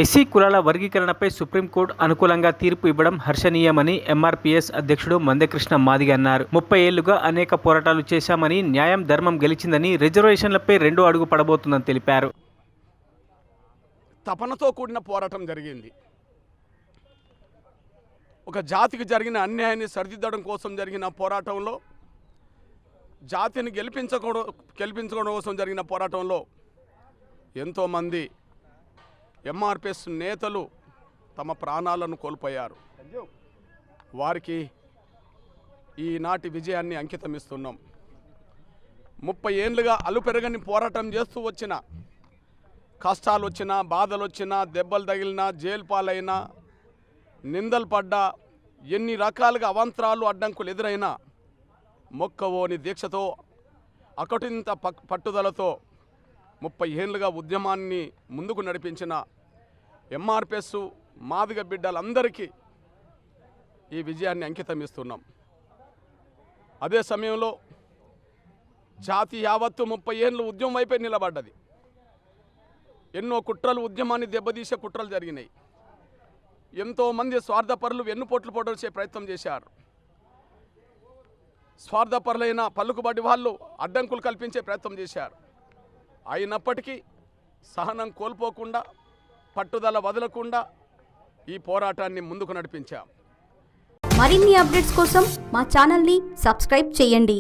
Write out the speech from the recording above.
SC కులాల వర్గీకరణపై supreme court అనుకూలంగా తీర్పు ఇవ్వడం హర్షణీయమని ఎంఆర్పీఎస్ అధ్యక్షుడు మందకృష్ణ మాదిగ అన్నారు. 30 ఏళ్లుగా అనేక పోరాటాలు చేశామని, న్యాయం ధర్మం గెలిచిందని, రిజర్వేషన్లపై 2 అడుగు పడబోతుందని తెలిపారు. తపనతో కూడిన పోరాటం జరిగింది. ఒక జాతికి జరిగిన అన్యాయాన్ని సరిదిద్దడం కోసం జరిగిన పోరాటంలో, జాతిని గెలిపించుకోవడం కోసం జరిగిన పోరాటంలో ఎంతోమంది ఎంఆర్పిఎస్ నేతలు తమ ప్రాణాలను కోల్పోయారు. వారికి ఈనాటి విజయాన్ని అంకితమిస్తున్నాం. 30 ఏళ్ళుగా అలుపెరగని పోరాటం చేస్తూ వచ్చిన, కష్టాలు వచ్చినా, బాధలు వచ్చినా, దెబ్బలు తగిలినా, జైలు పాలైనా, నిందలు పడ్డా, ఎన్ని రకాలుగా అవాంతరాలు అడ్డంకులు ఎదురైనా మొక్కవోని దీక్షతో, అకటింత పట్టుదలతో 30 ఏళ్ళుగా ఉద్యమాన్ని ముందుకు నడిపించిన ఎంఆర్పిఎస్ మాదిగ బిడ్డలందరికీ ఈ విజయాన్ని అంకితం ఇస్తున్నాం. అదే సమయంలో జాతి యావత్తు 30 ఏళ్ళు ఉద్యమం వైపే నిలబడ్డది. ఎన్నో కుట్రలు, ఉద్యమాన్ని దెబ్బతీసే కుట్రలు జరిగినాయి. ఎంతోమంది స్వార్థపరులు వెన్నుపోట్లు పొడవచ్చే ప్రయత్నం చేశారు. స్వార్థపరులైన పలుకుబడి వాళ్ళు అడ్డంకులు కల్పించే ప్రయత్నం చేశారు. అయినప్పటికీ సహనం కోల్పోకుండా, పట్టుదల వదలకుండా ఈ పోరాటాన్ని ముందుకు నడిపించాం. మరిన్ని అప్డేట్స్ కోసం మా ఛానల్ని సబ్స్క్రైబ్ చేయండి.